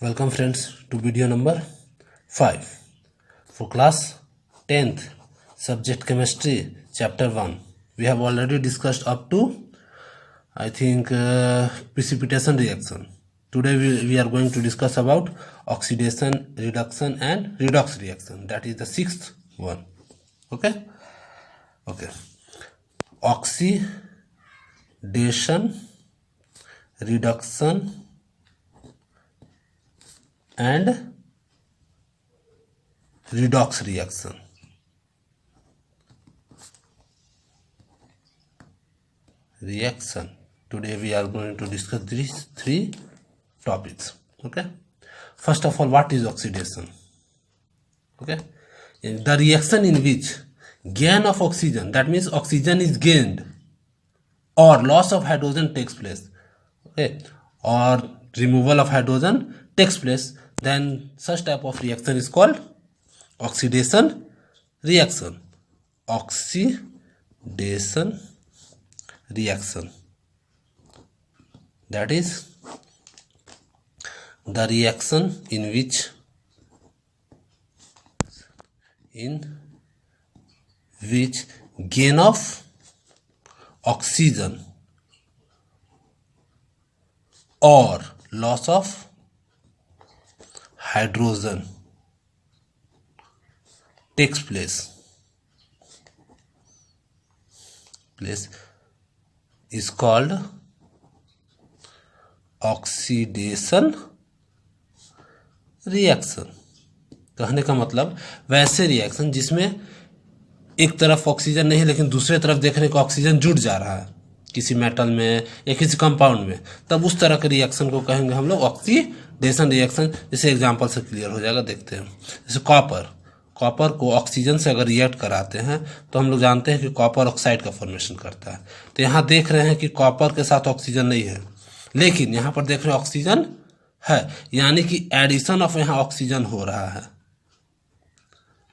Welcome friends to video number 5 for class 10th subject chemistry chapter 1. We have already discussed up to I think precipitation reaction. Today we are going to discuss about oxidation, reduction and redox reaction. That is the sixth one. Okay. Oxidation, reduction and redox reaction. Today we are going to discuss these three topics. Okay. First of all, what is oxidation? Okay. The reaction in which gain of oxygen, that means oxygen is gained, or loss of hydrogen takes place. Okay. Or removal of hydrogen takes place, then such type of reaction is called oxidation reaction. Oxidation reaction, that is the reaction in which gain of oxygen or loss of hydrogen takes place is called oxidation reaction. कहने का मतलब वैसे reaction जिसमें एक तरफ oxygen नहीं लेकिन दूसरे तरफ देखने को ऑक्सीजन जुड़ जा रहा है किसी मेटल में या किसी कंपाउंड में, तब उस तरह के रिएक्शन को कहेंगे हम लोग ऑक्सीडेशन रिएक्शन. जैसे एग्जांपल से क्लियर हो जाएगा, देखते हैं. जैसे कॉपर को ऑक्सीजन से अगर रिएक्ट कराते हैं तो हम लोग जानते हैं कि कॉपर ऑक्साइड का फॉर्मेशन करता है. तो यहाँ देख रहे हैं कि कॉपर के साथ ऑक्सीजन नहीं है, लेकिन यहाँ पर देख रहे हैं ऑक्सीजन है, यानी कि एडिशन ऑफ यहाँ ऑक्सीजन हो रहा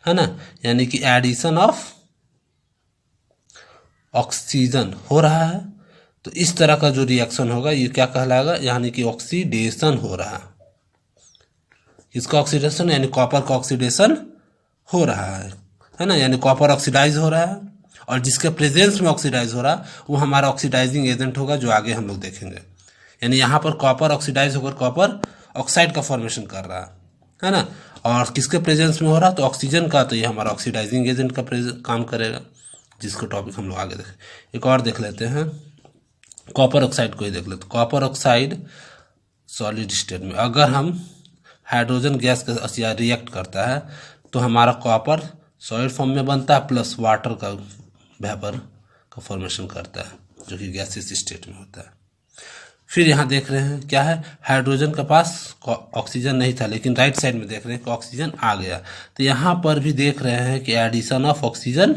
है ना, यानी कि एडिशन ऑफ ऑक्सीजन हो रहा है. तो इस तरह का जो रिएक्शन होगा ये क्या कहलाएगा, यानी कि ऑक्सीडेशन हो रहा है. इसका ऑक्सीडेशन यानी कॉपर का ऑक्सीडेशन हो रहा है ना, यानी कॉपर ऑक्सीडाइज हो रहा है, और जिसके प्रेजेंस में ऑक्सीडाइज हो रहा है वो हमारा ऑक्सीडाइजिंग एजेंट होगा, जो आगे हम लोग देखेंगे. यानी यहाँ पर कॉपर ऑक्सीडाइज होकर कॉपर ऑक्साइड का फॉर्मेशन कर रहा है ना, और किसके प्रेजेंस में हो रहा है तो ऑक्सीजन का, तो ये हमारा ऑक्सीडाइजिंग एजेंट का काम करेगा, जिसका टॉपिक हम लोग आगे देखें. एक और देख लेते हैं, कॉपर ऑक्साइड को ही देख लेते. कॉपर ऑक्साइड सॉलिड स्टेट में अगर हम हाइड्रोजन गैस के साथ रिएक्ट करता है तो हमारा कॉपर सॉलिड फॉर्म में बनता है, प्लस वाटर का वेपर का फॉर्मेशन करता है, जो कि गैसेस स्टेट में होता है. फिर यहाँ देख रहे हैं क्या है, हाइड्रोजन के पास ऑक्सीजन नहीं था, लेकिन राइट साइड में देख रहे हैं कि ऑक्सीजन आ गया. तो यहाँ पर भी देख रहे हैं कि एडिशन ऑफ ऑक्सीजन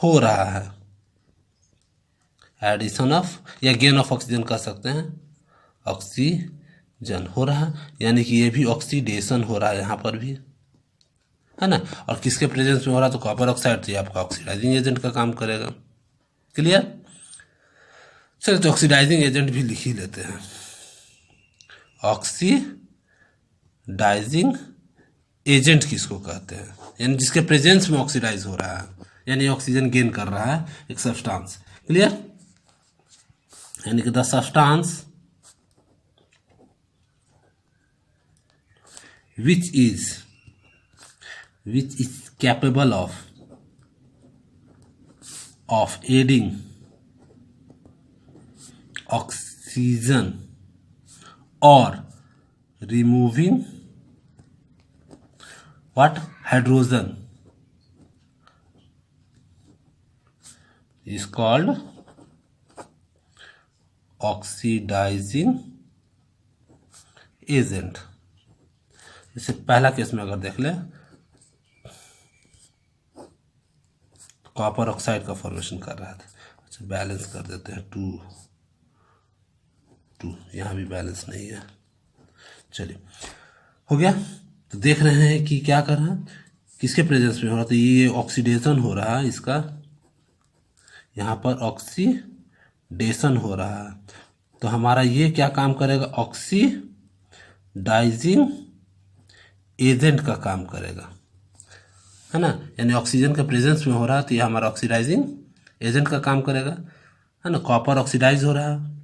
हो रहा है, एडिशन ऑफ या गेन ऑफ ऑक्सीजन कह सकते हैं, ऑक्सीजन हो रहा है, यानी कि ये भी ऑक्सीडेशन हो रहा है यहाँ पर भी, है ना. और किसके प्रेजेंस में हो रहा है तो कॉपर ऑक्साइड, तो ये आपका ऑक्सीडाइजिंग एजेंट का काम करेगा. क्लियर. चलिए तो ऑक्सीडाइजिंग एजेंट भी लिख ही लेते हैं. ऑक्सीडाइजिंग एजेंट किसको कहते हैं, यानी जिसके प्रेजेंस में ऑक्सीडाइज हो रहा है, यानी ऑक्सीजन गेन कर रहा है एक सब्सटेंस. क्लियर. यानी कि the substance which is capable of adding oxygen or removing hydrogen is called oxidizing agent. जैसे पहला केस में अगर देख ले, कॉपर ऑक्साइड का फॉर्मेशन कर रहा था. अच्छा, बैलेंस कर देते हैं, 2 यहाँ भी बैलेंस नहीं है. चलिए हो गया. तो देख रहे हैं कि क्या कर रहा है, किसके प्रेजेंस में हो रहा था, ये ऑक्सीडेशन हो रहा है इसका, यहाँ पर ऑक्सीडेशन हो रहा है। तो हमारा ये क्या काम करेगा, ऑक्सीडेशन ऑक्सीडाइजिंग एजेंट का काम करेगा, है ना। यानी ऑक्सीजन के प्रेजेंस में हो रहा है तो ये हमारा ऑक्सीडाइजिंग एजेंट का काम करेगा, है ना। कॉपर ऑक्सीडाइज हो रहा है,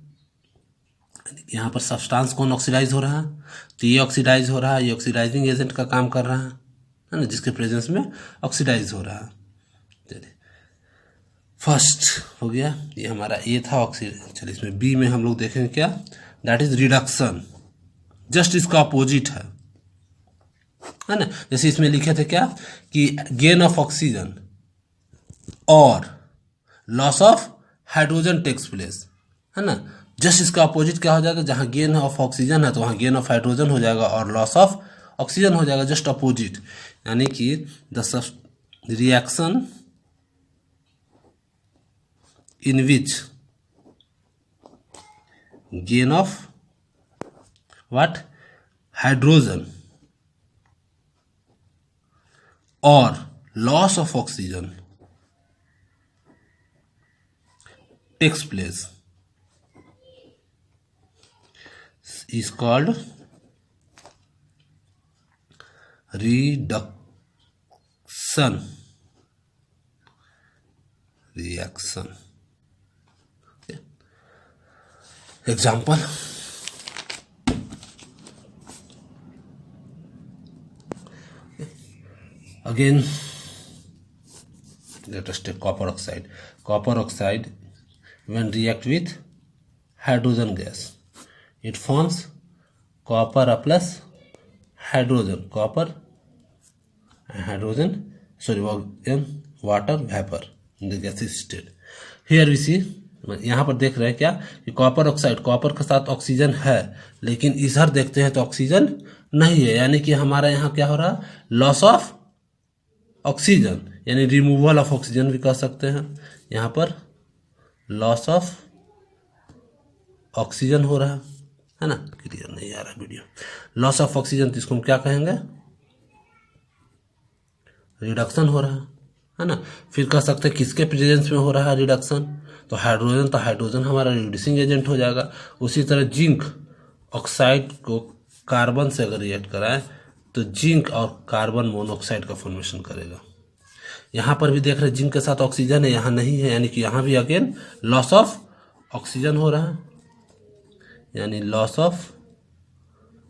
यहाँ पर सब्सटेंस कौन ऑक्सीडाइज हो रहा है, तो ये ऑक्सीडाइज हो रहा है, ये ऑक्सीडाइजिंग एजेंट का काम कर रहा है ना, जिसके प्रेजेंस में ऑक्सीडाइज हो रहा है। चलिए फर्स्ट हो गया, ये हमारा ए था ऑक्सीजन। चलिए इसमें बी में हम लोग देखेंगे क्या, दैट इज रिडक्शन, जस्ट इसका अपोजिट है ना। जैसे इसमें लिखे थे क्या कि गेन ऑफ ऑक्सीजन और loss of hydrogen takes place, है ना। जस्ट इसका अपोजिट क्या हो जाएगा, जहां गेन ऑफ ऑक्सीजन है तो वहां गेन ऑफ हाइड्रोजन हो जाएगा और लॉस ऑफ ऑक्सीजन हो जाएगा, जस्ट अपोजिट। यानी कि the reaction in which gain of what hydrogen और loss of oxygen takes place is called reduction reaction. Example, again let us take copper oxide. Copper oxide when react with hydrogen gas, it forms copper plus hydrogen, copper and hydrogen, water vapor in the gaseous state. Here we see, यहाँ पर देख रहे हैं क्या कि copper oxide, copper के साथ oxygen है, लेकिन इधर देखते हैं तो ऑक्सीजन नहीं है, यानी कि हमारा यहाँ क्या हो रहा है, लॉस ऑफ ऑक्सीजन, यानी रिमूवल ऑफ ऑक्सीजन भी कह सकते हैं। यहाँ पर लॉस ऑफ ऑक्सीजन हो रहा है ना, क्लियर नहीं आ रहा वीडियो। लॉस ऑफ ऑक्सीजन तो इसको हम क्या कहेंगे, रिडक्शन हो रहा है ना। फिर कह सकते हैं किसके प्रेजेंस में हो रहा है रिडक्शन, तो हाइड्रोजन हमारा रिड्यूसिंग एजेंट हो जाएगा। उसी तरह जिंक ऑक्साइड को कार्बन से अगर रिएक्ट कराएं तो जिंक और कार्बन मोनोऑक्साइड का फॉर्मेशन करेगा। यहाँ पर भी देख रहे हैं जिंक के साथ ऑक्सीजन है, यहाँ नहीं है, यानी कि यहाँ भी अगेन लॉस ऑफ ऑक्सीजन हो रहा है, यानी लॉस ऑफ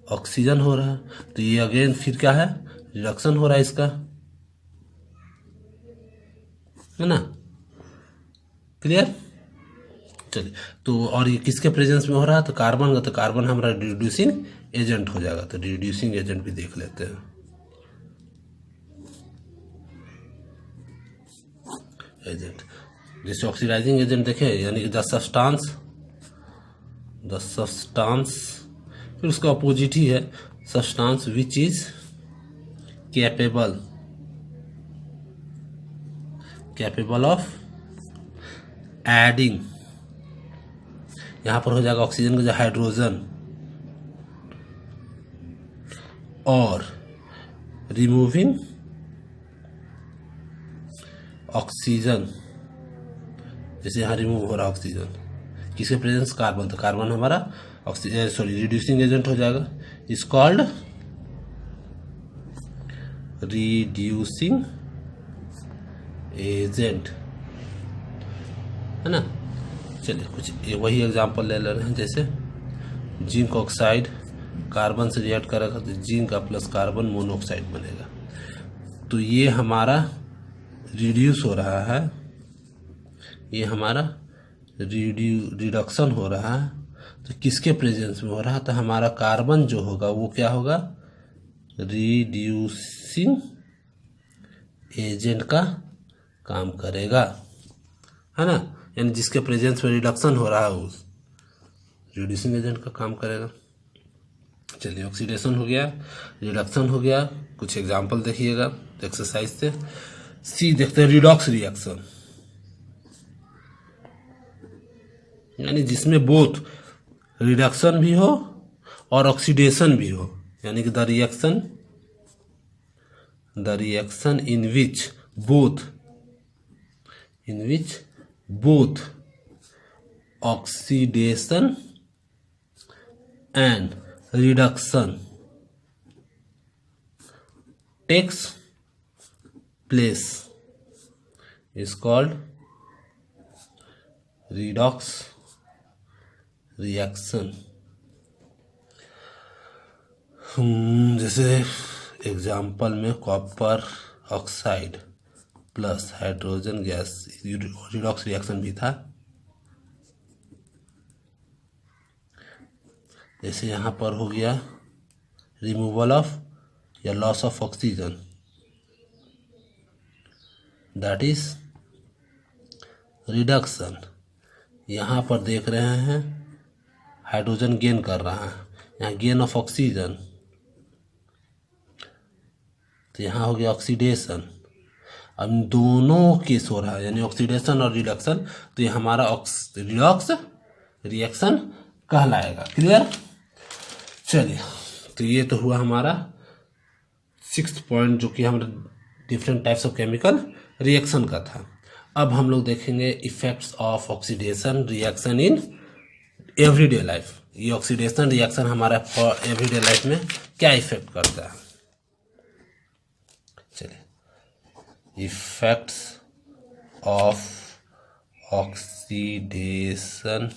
ऑक्सीजन हो रहा है। तो ये अगेन फिर क्या है, रिडक्शन हो रहा है इसका, है ना, क्लियर। चलिए तो और ये किसके प्रेजेंस में हो रहा है, तो कार्बन का, तो कार्बन हमारा रिड्यूसिंग एजेंट हो जाएगा। तो रिड्यूसिंग एजेंट भी देख लेते हैं। एजेंट जैसे ऑक्सीडाइजिंग एजेंट देखे, यानी कि द सब्सटेंस, फिर उसका अपोजिट ही है, substance which is capable of adding, यहां पर हो जाएगा ऑक्सीजन का जो हाइड्रोजन और रिमूविंग ऑक्सीजन, जैसे यहां रिमूव हो रहा ऑक्सीजन, किसके प्रेजेंस, कार्बन, तो कार्बन हमारा रिड्यूसिंग एजेंट हो जाएगा, इज कॉल्ड रिड्यूसिंग एजेंट, है ना। चलिए कुछ वही एग्जांपल ले रहे हैं, जैसे जिंक ऑक्साइड कार्बन से रिएक्ट करेगा तो जिंक का प्लस कार्बन मोनोऑक्साइड बनेगा। तो ये हमारा रिड्यूस हो रहा है, ये हमारा रिडक्शन हो रहा है, तो किसके प्रेजेंस में हो रहा है, तो हमारा कार्बन जो होगा वो क्या होगा, रिड्यूसिंग एजेंट का काम करेगा, है ना। यानी जिसके प्रेजेंस में रिडक्शन हो रहा है वो रिड्यूसिंग एजेंट का काम करेगा। चलिए ऑक्सीडेशन हो गया, रिडक्शन हो गया, कुछ एग्जांपल देखिएगा एक्सरसाइज से। सी देखते हैं, रिडॉक्स रिएक्शन, यानी जिसमें बोथ रिडक्शन भी हो और ऑक्सीडेशन भी हो, यानी कि the reaction in which both oxidation and reduction takes place is called redox reaction। जैसे एग्जाम्पल में copper oxide plus hydrogen gas redox reaction भी था। जैसे यहाँ पर हो गया रिमूवल ऑफ या loss of oxygen, that is reduction. यहाँ पर देख रहे हैं हाइड्रोजन गेन कर रहा है, यहाँ गेन ऑफ ऑक्सीजन, तो यहाँ हो गया ऑक्सीडेशन। अब दोनों केस हो रहा है यानी ऑक्सीडेशन और रिडक्शन, तो ये हमारा रिडॉक्स रिएक्शन कहलाएगा। क्लियर? चलिए, तो ये तो हुआ हमारा 6th पॉइंट जो कि हमारे different types of chemical reaction का था। अब हम लोग देखेंगे effects of oxidation reaction in everyday life. ये ऑक्सीडेशन रिएक्शन हमारा एवरीडे लाइफ में क्या इफेक्ट करता है। चलिए, effects of oxidation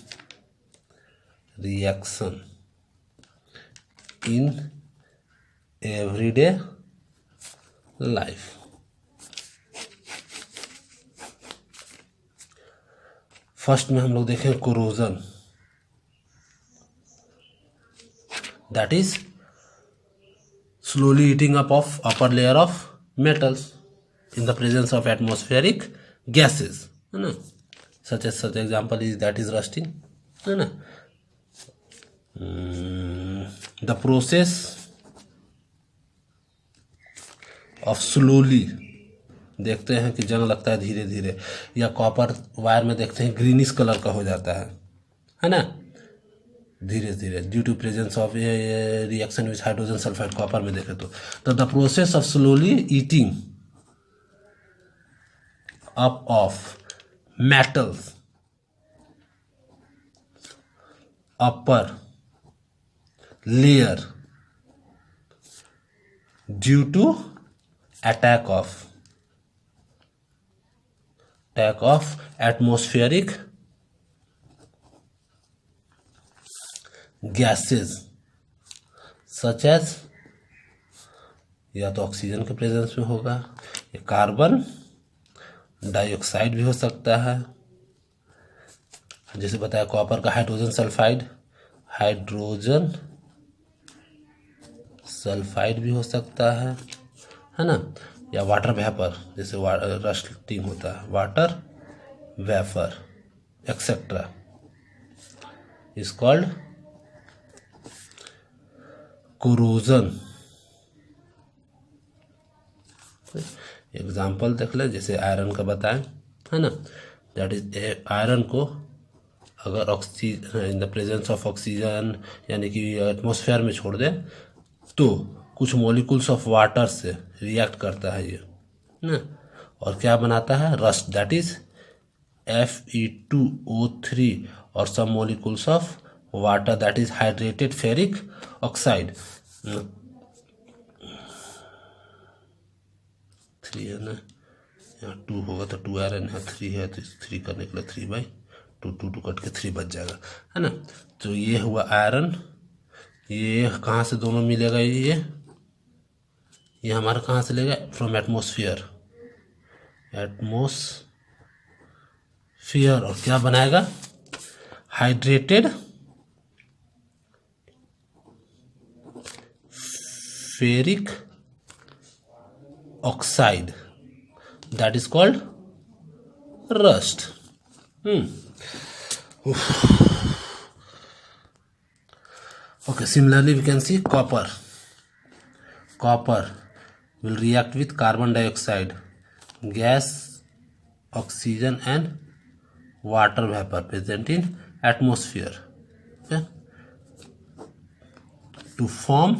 reaction in everyday life. First में हम लोग देखें corrosion, that is slowly heating up of upper layer of metals in the presence of atmospheric gases, है ना। such example is that is rusting, है ना। the process of slowly, देखते हैं कि जंग लगता है धीरे धीरे, या कॉपर वायर में देखते हैं ग्रीनिश कलर का हो जाता है ना, धीरे धीरे due to presence of reaction with hydrogen sulphide. Copper में देखें तो the process of slowly eating up of metals upper layer due to attack of atmospheric gases such as, या तो ऑक्सीजन के प्रेजेंस में होगा, या कार्बन डाइऑक्साइड भी हो सकता है, जैसे बताया कॉपर का हाइड्रोजन सल्फाइड भी हो सकता है ना, या वाटर वेपर, जैसे रस्टिंग होता है, water vapour etcetera is called corrosion. Example देख ले, जैसे आयरन का बताएं, है ना, दैट इज आयरन को अगर oxygen in the presence of oxygen यानी कि एटमॉस्फेयर में छोड़ दें तो कुछ मॉलिक्यूल्स ऑफ वाटर से रिएक्ट करता है ये ना, और क्या बनाता है, रस्ट, दैट इज Fe2O3 और some molecules of water that is hydrated ferric oxide. 3 है ना, यहाँ 2 होगा तो 2 आयरन है, 3 है तो 3 करने के लिए 3/2 2 कट के 3 बच जाएगा, है ना। तो ये हुआ आयरन, ये कहाँ से दोनों मिलेगा, ये हमारा कहाँ से लेगा, फ्रॉम एटमॉस्फेयर, और क्या बनाएगा, hydrated ferric oxide that is called rust। Okay, similarly we can see copper will react with carbon dioxide gas, oxygen and water vapor present in atmosphere, okay, to form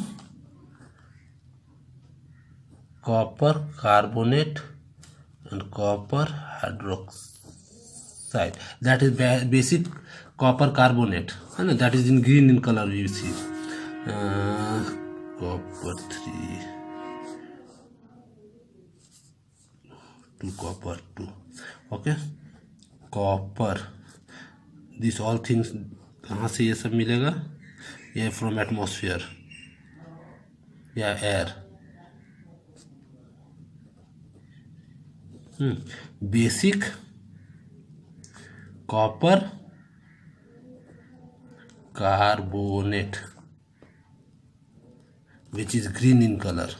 copper carbonate and copper hydroxide, that is basic copper carbonate, है ना, that is in green in color we see, copper 3 2 copper 2. Okay, copper, this all things कहाँ से ये सब मिलेगा? ये from atmosphere या air. Basic copper carbonate which is green in color.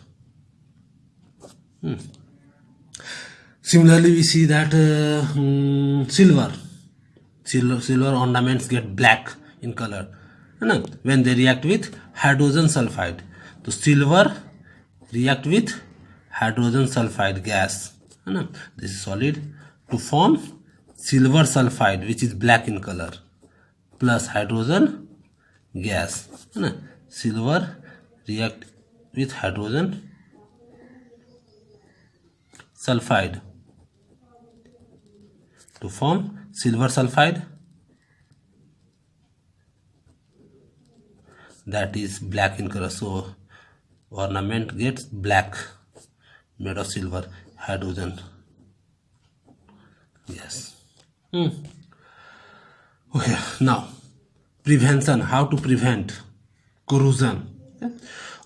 Similarly, we see that silver ornaments get black in color, है ना, when they react with hydrogen sulfide. तो silver react with hydrogen sulfide gas, है ना, this is solid, to form silver sulfide which is black in color plus hydrogen gas, है ना. Silver react with hydrogen sulfide to form silver sulfide that is black in color. So ornament gets black made of silver hydrogen. Yes. Okay, now prevention, how to prevent corrosion. Okay.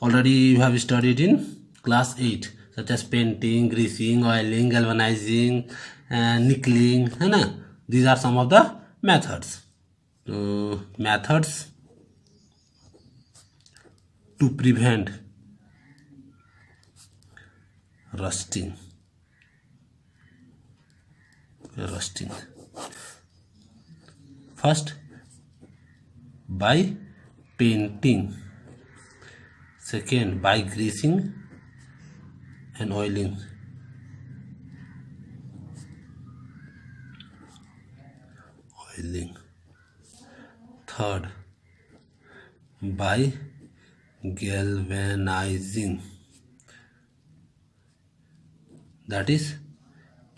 Already you have studied in class 8 such as painting, greasing, oiling, galvanizing, nickeling, है ना. These are some of the methods. Methods to prevent rusting. First, by painting. Second, by greasing and oiling. Third, by galvanizing. That is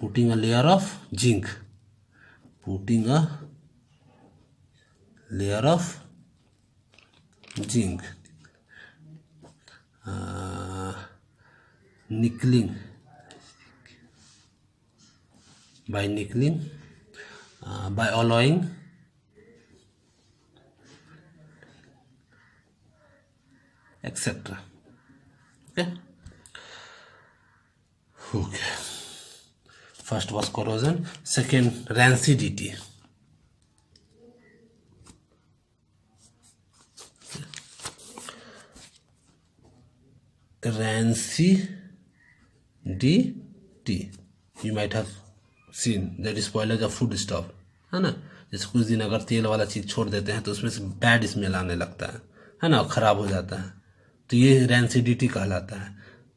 putting a layer of zinc. Nickeling, by alloying, etc. Okay. First was corrosion, second rancidity. You might have seen that is spoilage of food stuff, है ना. जैसे कुछ दिन अगर तेल वाला चीज़ छोड़ देते हैं तो उसमें से बैड स्मेल आने लगता है ना, खराब हो जाता है. तो ये रैंसिडिटी कहलाता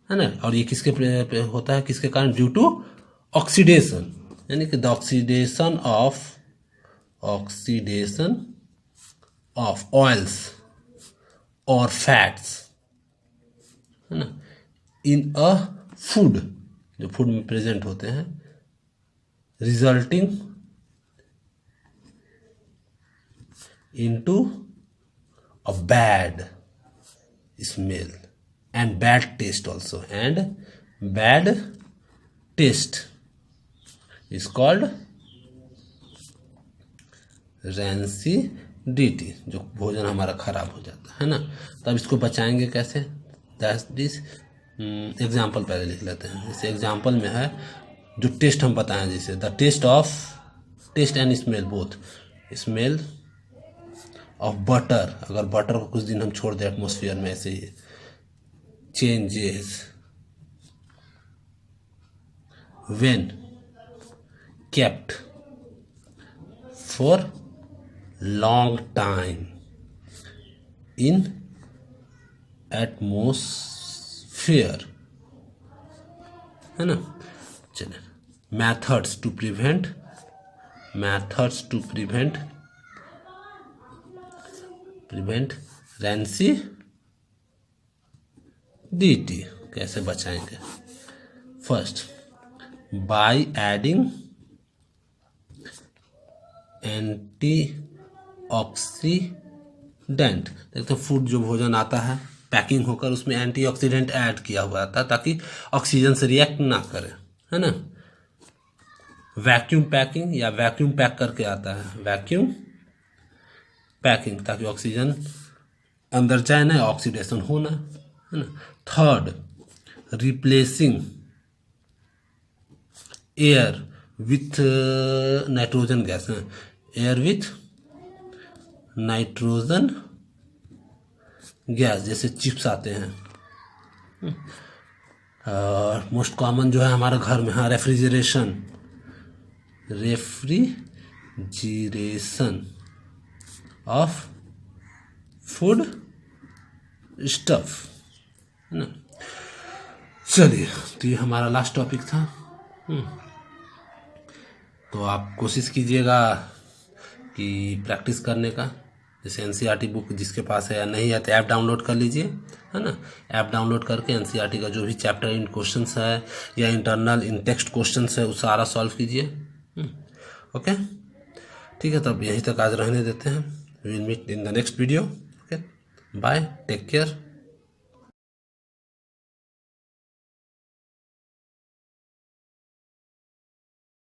है ना. और ये किसके होता है, किसके कारण? ड्यू टू ऑक्सीडेशन, यानी कि द ऑक्सीडेशन ऑफ ऑयल्स और फैट्स, है ना, इन अ फूड, जो फूड में प्रेजेंट होते हैं, resulting into a bad smell and bad taste also, and bad taste is called rancidity, जो भोजन हमारा खराब हो जाता है ना. तो अब इसको बचाएंगे कैसे? दिस एग्जाम्पल पहले लिख लेते हैं. इस एग्जाम्पल में है जो टेस्ट हम बताएं, जैसे the test and smell both. Smell of butter, अगर बटर को कुछ दिन हम छोड़ दें एटमॉस्फेयर में ऐसे ही, changes when kept for long time in atmosphere, है ना. चलिए, methods to prevent rancidity. कैसे बचाएंगे? First, by adding antioxidant. देखते हैं फूड जो भोजन आता है पैकिंग होकर, उसमें एंटीऑक्सीडेंट ऐड किया हुआ आता है ताकि ऑक्सीजन से रिएक्ट ना करे, है ना. वैक्यूम पैकिंग या वैक्यूम पैक करके आता है, वैक्यूम पैकिंग, ताकि ऑक्सीजन अंदर जाए ना, ऑक्सीडेशन होना, है ना। Third, replacing air with nitrogen gas, air with nitrogen gas, जैसे चिप्स आते हैं। और मोस्ट कॉमन जो है हमारे घर में, हाँ, रेफ्रिजरेशन ऑफ फूड स्टफ, है ना। चलिए, तो ये हमारा लास्ट टॉपिक था। तो आप कोशिश कीजिएगा कि प्रैक्टिस करने का। जैसे एनसीईआरटी बुक जिसके पास है या नहीं है तो ऐप डाउनलोड कर लीजिए, है ना। ऐप डाउनलोड करके एनसीईआरटी का जो भी चैप्टर इन क्वेश्चंस है या इंटरनल इन टेक्स्ट क्वेश्चंस है वो सारा सॉल्व कीजिए। ओके, ठीक है, तब यहीं तक आज रहने देते हैं। Will meet in the next video. Okay, bye, take care.